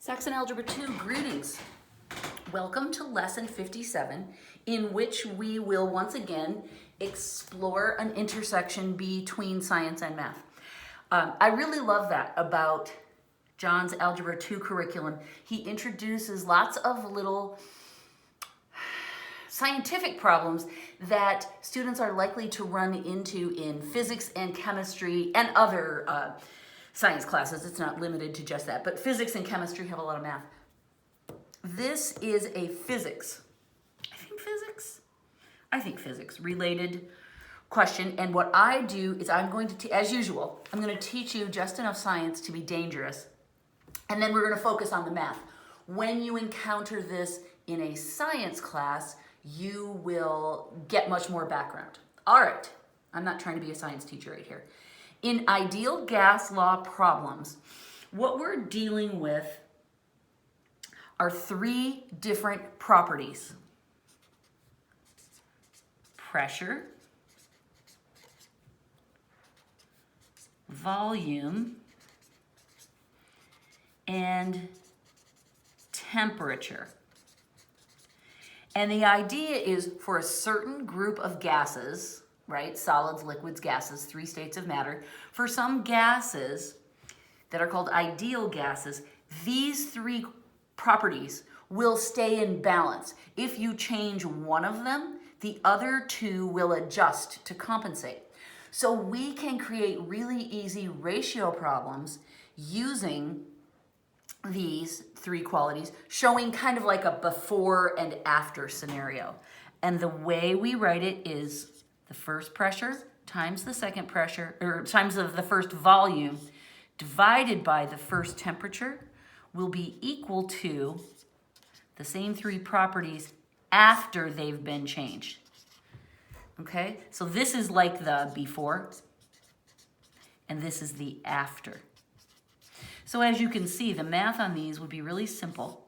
Saxon Algebra 2, greetings. Welcome to lesson 57, in which we will once again explore an intersection between science and math. I really love that about John's Algebra 2 curriculum. He introduces lots of little scientific problems that students are likely to run into in physics and chemistry and other science classes. It's not limited to just that, but physics and chemistry have a lot of math. This is a physics related question, and what I do is I'm going to, as usual, I'm going to teach you just enough science to be dangerous, and then we're going to focus on the math. When you encounter this in a science class, you will get much more background. All right, I'm not trying to be a science teacher right here. In ideal gas law problems, what we're dealing with are three different properties: pressure, volume, and temperature. And the idea is for a certain group of gases, right? Solids, liquids, gases, three states of matter. For some gases that are called ideal gases, these three properties will stay in balance. If you change one of them, the other two will adjust to compensate. So we can create really easy ratio problems using these three qualities, showing kind of like a before and after scenario. And the way we write it is the first pressure times the second pressure, or times of the first volume, divided by the first temperature, will be equal to the same three properties after they've been changed. Okay, so this is like the before, and this is the after. So as you can see, the math on these would be really simple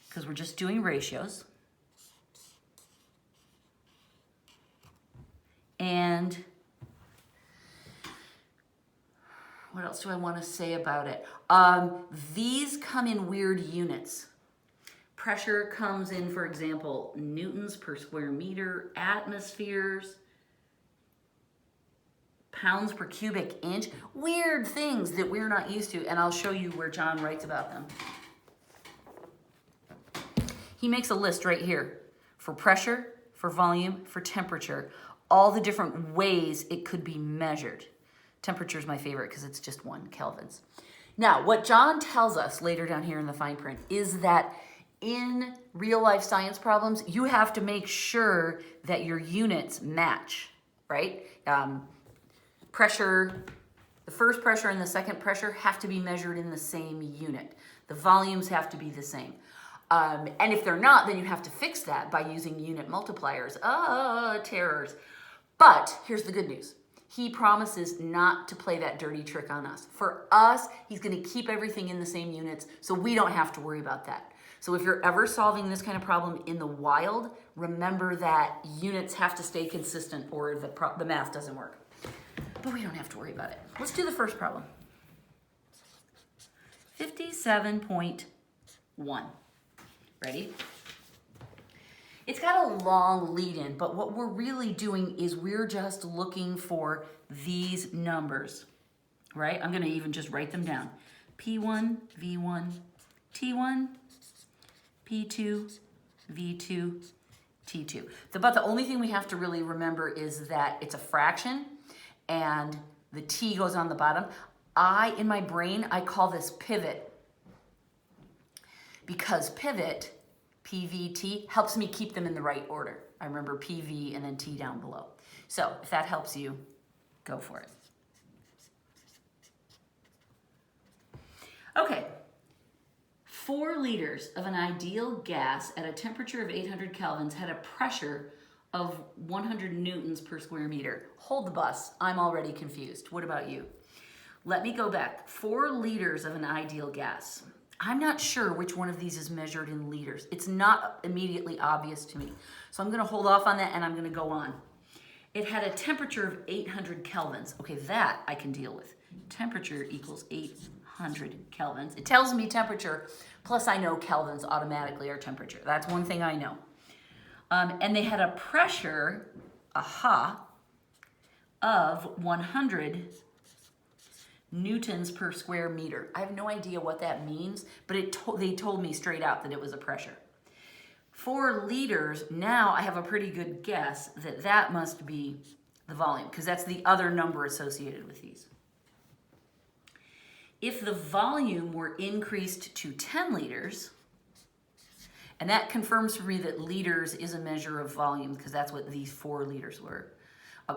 because we're just doing ratios. And what else do I want to say about it? These come in weird units. Pressure comes in, for example, newtons per square meter, atmospheres, pounds per cubic inch. Weird things that we're not used to, and I'll show you where John writes about them. He makes a list right here for pressure, for volume, for temperature, all the different ways it could be measured. Temperature is my favorite because it's just 1 kelvins. Now, what John tells us later down here in the fine print is that in real life science problems, you have to make sure that your units match, right? Pressure, the first pressure and the second pressure have to be measured in the same unit. The volumes have to be the same. And if they're not, then you have to fix that by using unit multipliers. Terrors. But here's the good news. He promises not to play that dirty trick on us. For us, he's going to keep everything in the same units, so we don't have to worry about that. So if you're ever solving this kind of problem in the wild, remember that units have to stay consistent or the math doesn't work. But we don't have to worry about it. Let's do the first problem. 57.1. Ready? It's got a long lead-in, but what we're really doing is we're just looking for these numbers, right? I'm going to even just write them down. P1, V1, T1, P2, V2, T2. But the only thing we have to really remember is that it's a fraction and the T goes on the bottom. In my brain, I call this pivot because pivot, PVT, helps me keep them in the right order. I remember PV and then T down below. So if that helps you, go for it. Okay, 4 liters of an ideal gas at a temperature of 800 kelvins had a pressure of 100 newtons per square meter. Hold the bus, I'm already confused. What about you? Let me go back. 4 liters of an ideal gas. I'm not sure which one of these is measured in liters. It's not immediately obvious to me. So I'm going to hold off on that and I'm going to go on. It had a temperature of 800 kelvins. Okay, that I can deal with. Temperature equals 800 100 kelvins. It tells me temperature, plus I know kelvins automatically are temperature. That's one thing I know. And they had a pressure, of 100 newtons per square meter. I have no idea what that means, but they told me straight out that it was a pressure. 4 liters, now I have a pretty good guess that that must be the volume, because that's the other number associated with these. If the volume were increased to 10 liters, and that confirms for me that liters is a measure of volume, because that's what these 4 liters were.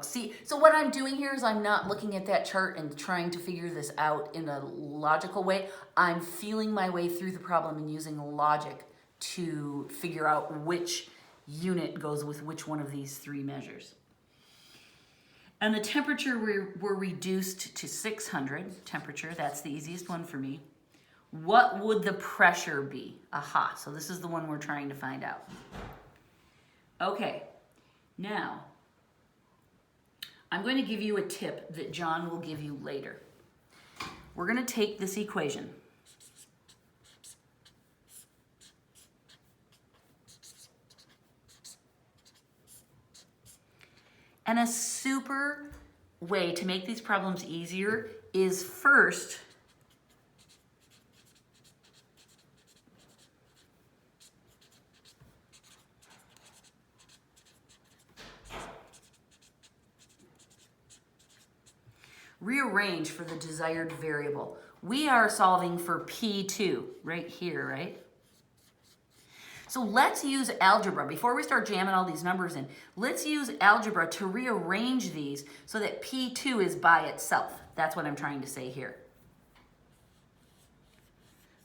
See, so what I'm doing here is I'm not looking at that chart and trying to figure this out in a logical way. I'm feeling my way through the problem and using logic to figure out which unit goes with which one of these 3 measures. And the temperature were reduced to 600 temperature. That's the easiest one for me. What would the pressure be? So this is the one we're trying to find out. Okay, now I'm going to give you a tip that John will give you later. We're going to take this equation. And a super way to make these problems easier is first rearrange for the desired variable. We are solving for P2 right here, right? So let's use algebra. Before we start jamming all these numbers in, let's use algebra to rearrange these so that P2 is by itself. That's what I'm trying to say here.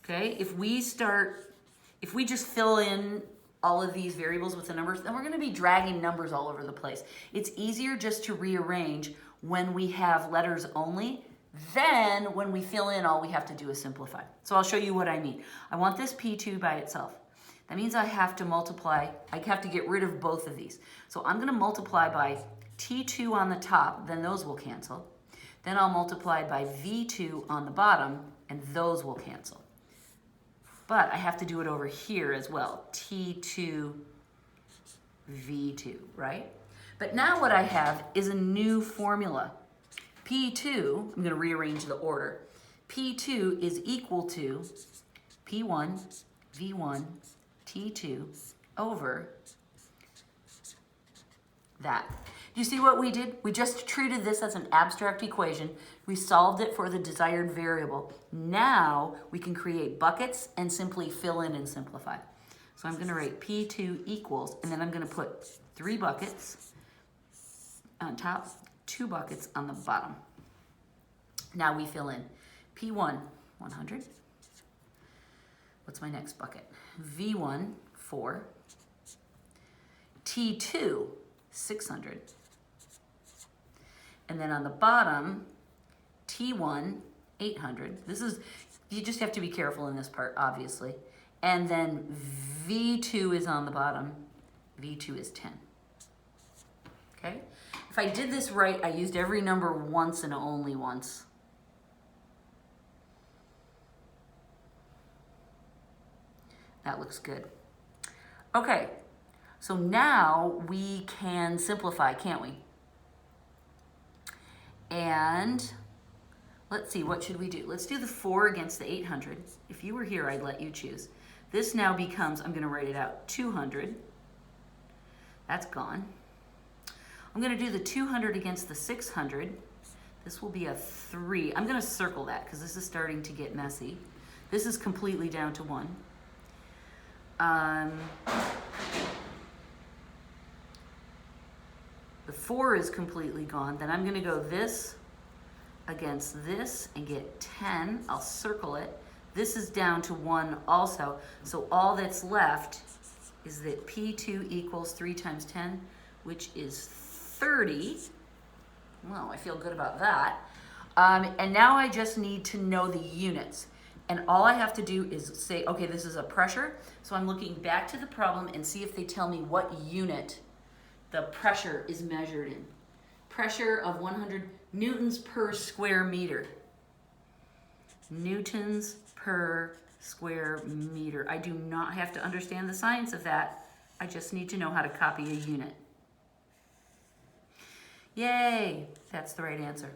Okay, if we just fill in all of these variables with the numbers, then we're going to be dragging numbers all over the place. It's easier just to rearrange when we have letters only. Then when we fill in, all we have to do is simplify. So I'll show you what I mean. I want this P2 by itself. That means I have to multiply, I have to get rid of both of these. So I'm going to multiply by T2 on the top, then those will cancel. Then I'll multiply by V2 on the bottom, and those will cancel. But I have to do it over here as well, T2, V2, right? But now what I have is a new formula. P2, I'm going to rearrange the order. P2 is equal to P1, V1, T2 over that. Do you see what we did? We just treated this as an abstract equation. We solved it for the desired variable. Now we can create buckets and simply fill in and simplify. So I'm going to write P2 equals, and then I'm going to put 3 buckets on top, 2 buckets on the bottom. Now we fill in P1, 100. What's my next bucket? V1, 4. T2, 600. And then on the bottom, T1, 800. You just have to be careful in this part, obviously. And then V2 is on the bottom. V2 is 10. Okay? If I did this right, I used every number once and only once. That looks good. Okay, so now we can simplify, can't we? And let's see, what should we do? Let's do the 4 against the 800. If you were here, I'd let you choose. This now becomes, I'm going to write it out, 200. That's gone. I'm going to do the 200 against the 600. This will be a 3. I'm going to circle that because this is starting to get messy. This is completely down to 1. The 4 is completely gone. Then I'm going to go this against this and get 10. I'll circle it. This is down to 1 also. So all that's left is that P2 equals 3 times 10, which is 30. Well, I feel good about that. And now I just need to know the units. And all I have to do is say, okay, this is a pressure. So I'm looking back to the problem and see if they tell me what unit the pressure is measured in. Pressure of 100 newtons per square meter. newtons per square meter. I do not have to understand the science of that. I just need to know how to copy a unit. Yay, that's the right answer.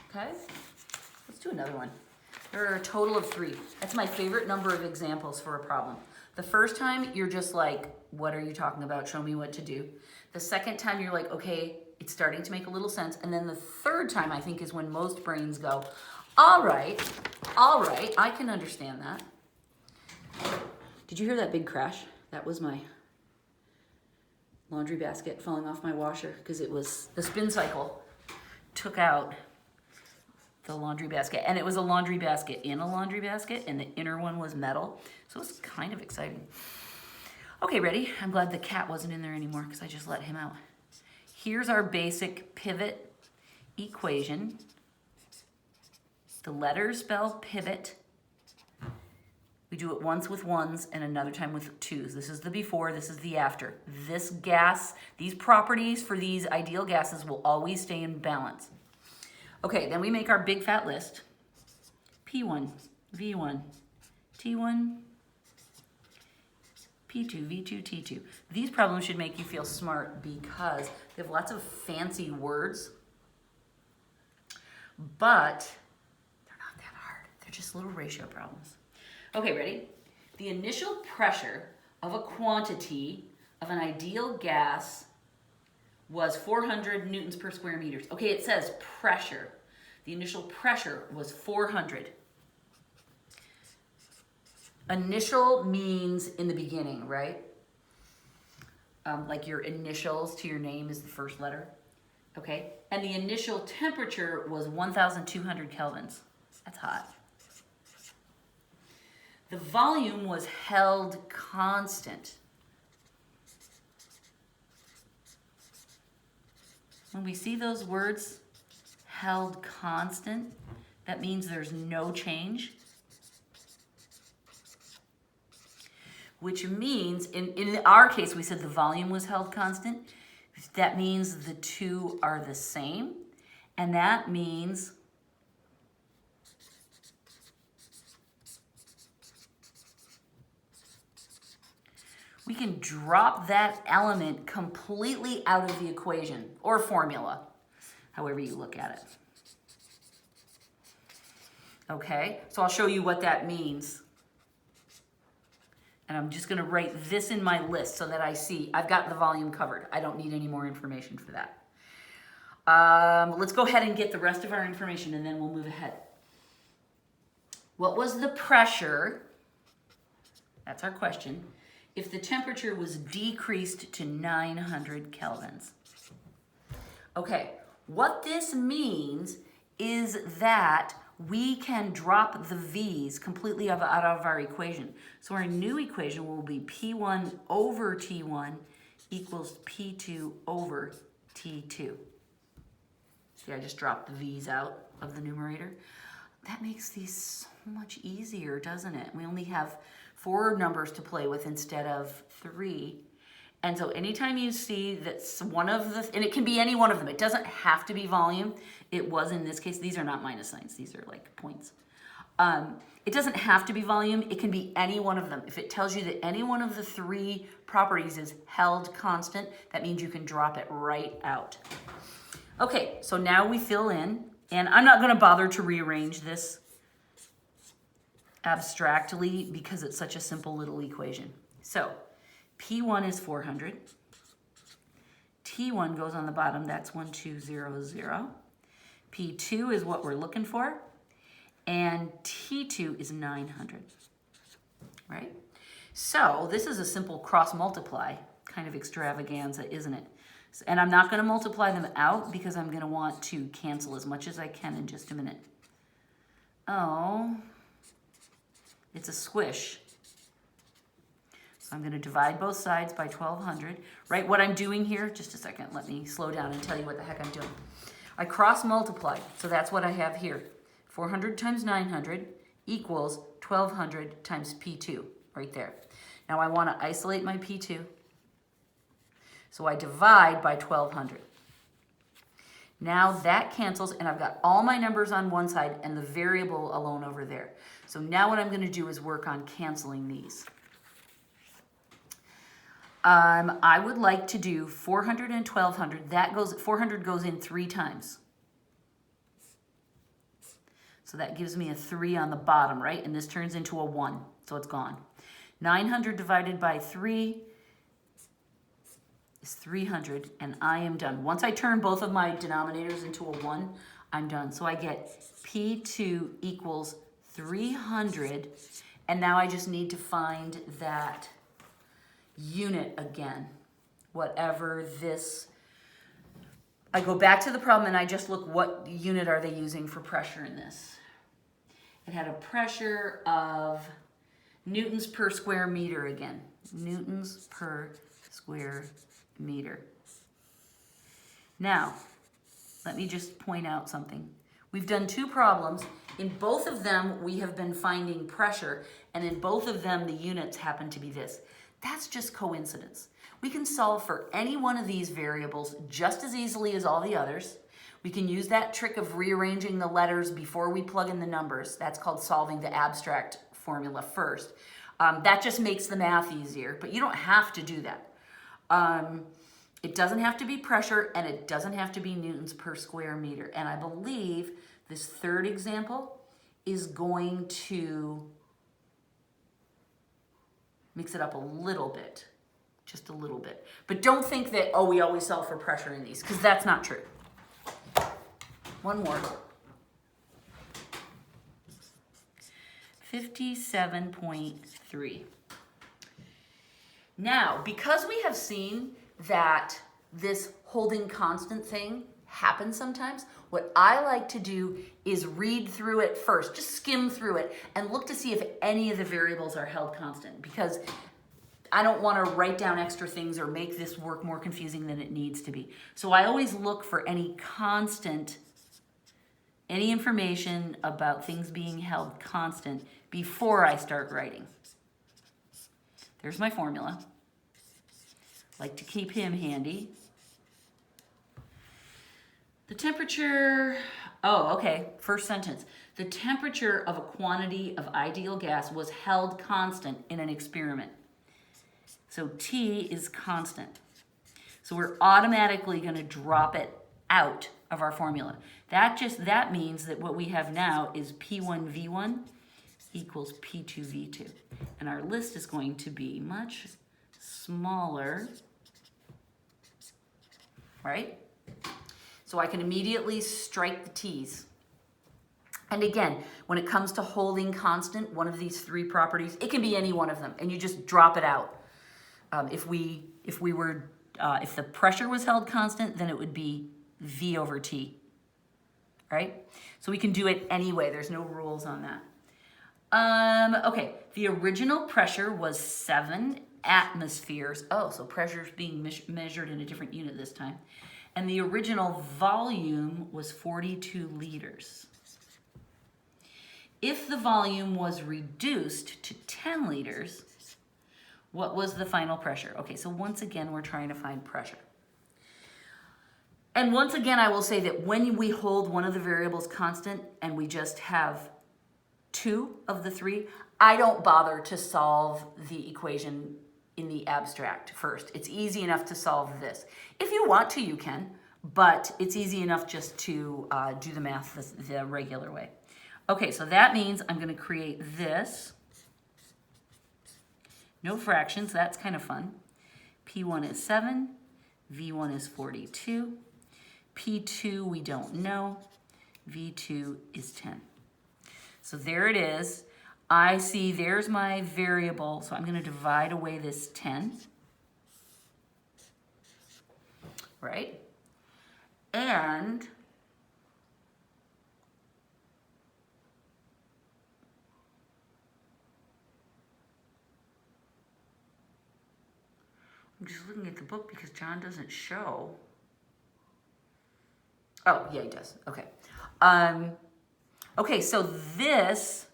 Okay, let's do another one. There are a total of 3. That's my favorite number of examples for a problem. The first time, you're just like, what are you talking about? Show me what to do. The second time, you're like, okay, it's starting to make a little sense. And then the third time, I think, is when most brains go, all right, I can understand that. Did you hear that big crash? That was my laundry basket falling off my washer because it was, the spin cycle took out the laundry basket, and it was a laundry basket in a laundry basket, and the inner one was metal, so it was kind of exciting. Okay, ready? I'm glad the cat wasn't in there anymore because I just let him out. Here's our basic pivot equation. The letters spell pivot. We do it once with 1s and another time with 2s. This is the before, this is the after. This gas, these properties for these ideal gases will always stay in balance. Okay, then we make our big fat list. P1, V1, T1, P2, V2, T2. These problems should make you feel smart because they have lots of fancy words, but they're not that hard. They're just little ratio problems. Okay, ready? The initial pressure of a quantity of an ideal gas was 400 newtons per square meters. Okay, it says pressure. The initial pressure was 400. Initial means in the beginning, right? Like your initials to your name is the first letter. Okay, and the initial temperature was 1,200 kelvins. That's hot. The volume was held constant. When we see those words, held constant, that means there's no change. Which means, in our case, we said the volume was held constant. That means the two are the same. And that means we can drop that element completely out of the equation or formula, however you look at it. Okay, so I'll show you what that means. And I'm just gonna write this in my list so that I see I've got the volume covered. I don't need any more information for that. Let's go ahead and get the rest of our information and then we'll move ahead. What was the pressure? That's our question. If the temperature was decreased to 900 kelvins. Okay, what this means is that we can drop the V's completely out of our equation. So our new equation will be P1 over T1 equals P2 over T2. See, I just dropped the V's out of the numerator. That makes these so much easier, doesn't it? We only have 4 numbers to play with instead of 3. And so anytime you see that's one of the, and it can be any one of them, it doesn't have to be volume. It was in this case, these are not minus signs, these are like points. It doesn't have to be volume, it can be any one of them. If it tells you that any one of the 3 properties is held constant, that means you can drop it right out. Okay, so now we fill in, and I'm not gonna bother to rearrange this abstractly because it's such a simple little equation. So P1 is 400. T1 goes on the bottom, that's 1200. P2 is what we're looking for. And T2 is 900, right? So this is a simple cross multiply kind of extravaganza, isn't it? And I'm not gonna multiply them out because I'm gonna want to cancel as much as I can in just a minute. Oh, it's a squish. So I'm gonna divide both sides by 1200. Right, what I'm doing here, just a second, let me slow down and tell you what the heck I'm doing. I cross multiply, so that's what I have here. 400 times 900 equals 1200 times P2, right there. Now I wanna isolate my P2. So I divide by 1200. Now that cancels, and I've got all my numbers on one side and the variable alone over there. So now what I'm going to do is work on canceling these. I would like to do 400 and 1200. 400 goes in 3 times. So that gives me a 3 on the bottom, right? And this turns into a 1, so it's gone. 900 divided by 3 is 300, and I am done. Once I turn both of my denominators into a 1, I'm done. So I get P2 equals 300, and now I just need to find that unit again, whatever this. I go back to the problem and I just look what unit are they using for pressure in this. It had a pressure of newtons per square meter again. Newtons per square meter. Now, let me just point out something. We've done 2 problems. In both of them, we have been finding pressure, and in both of them, the units happen to be this. That's just coincidence. We can solve for any one of these variables just as easily as all the others. We can use that trick of rearranging the letters before we plug in the numbers. That's called solving the abstract formula first. That just makes the math easier, but you don't have to do that. It doesn't have to be pressure, and it doesn't have to be newtons per square meter. And I believe this third example is going to mix it up a little bit, just a little bit. But don't think that, oh, we always solve for pressure in these, because that's not true. One more. 57.3. Now, because we have seen that this holding constant thing happens sometimes, what I like to do is read through it first, just skim through it and look to see if any of the variables are held constant, because I don't want to write down extra things or make this work more confusing than it needs to be. So I always look for any constant, any information about things being held constant before I start writing. There's my formula. Like to keep him handy. The temperature, oh, okay, first sentence. The temperature of a quantity of ideal gas was held constant in an experiment. So T is constant. So we're automatically going to drop it out of our formula. That means that what we have now is P1V1 equals P2V2. And our list is going to be much smaller, right? So I can immediately strike the T's. And again, when it comes to holding constant, one of these 3 properties, it can be any one of them, and you just drop it out. If the pressure was held constant, then it would be V over T, right? So we can do it anyway. There's no rules on that. Okay, the original pressure was 7 atmospheres. Oh, so pressure is being measured in a different unit this time. And the original volume was 42 liters. If the volume was reduced to 10 liters, what was the final pressure? Okay, so once again, we're trying to find pressure. And once again, I will say that when we hold one of the variables constant and we just have 2 of the 3, I don't bother to solve the equation in the abstract first. It's easy enough to solve this. If you want to, you can, but it's easy enough just to do the math the regular way. Okay, so that means I'm going to create this. No fractions, that's kind of fun. P1 is 7, V1 is 42, P2 we don't know, V2 is 10. So there it is. I see there's my variable, so I'm going to divide away this 10, right? And I'm just looking at the book because John doesn't show. Oh, yeah, he does. Okay. Okay, so this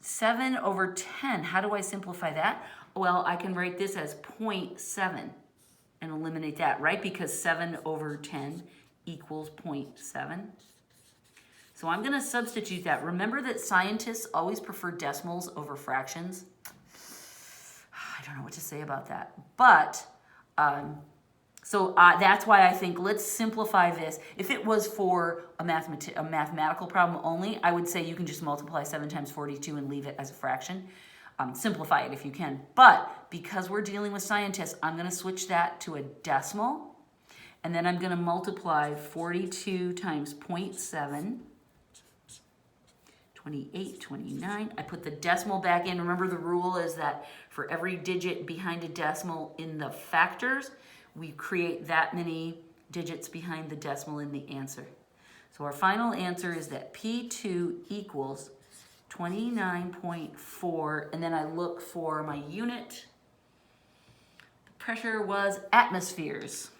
7 over 10, how do I simplify that? Well, I can write this as 0.7, and eliminate that, right? Because 7 over 10 equals 0.7. So I'm going to substitute that. Remember that scientists always prefer decimals over fractions. I don't know what to say about that. But, that's why I think let's simplify this. If it was for a mathematical problem only, I would say you can just multiply 7 times 42 and leave it as a fraction. Simplify it if you can. But because we're dealing with scientists, I'm going to switch that to a decimal. And then I'm going to multiply 42 times 0.7. 28, 29. I put the decimal back in. Remember the rule is that for every digit behind a decimal in the factors, we create that many digits behind the decimal in the answer. So our final answer is that P2 equals 29.4, and then I look for my unit. The pressure was atmospheres.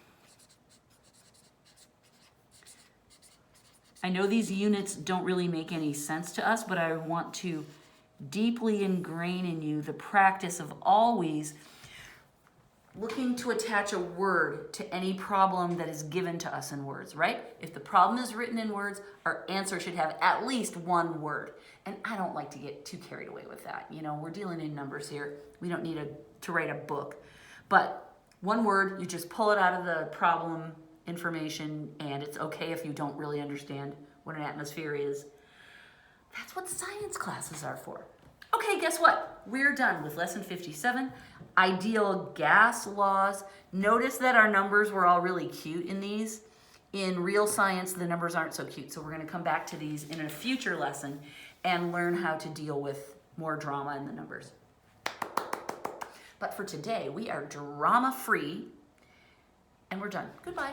I know these units don't really make any sense to us, but I want to deeply ingrain in you the practice of always looking to attach a word to any problem that is given to us in words, right? If the problem is written in words, our answer should have at least one word. And I don't like to get too carried away with that. You know, we're dealing in numbers here. We don't need to write a book. But one word, you just pull it out of the problem information, and it's okay if you don't really understand what an atmosphere is. That's what science classes are for. Okay, guess what? We're done with lesson 57, ideal gas laws. Notice that our numbers were all really cute in these. In real science, the numbers aren't so cute, so we're going to come back to these in a future lesson and learn how to deal with more drama in the numbers. But for today, we are drama-free, and we're done. Goodbye.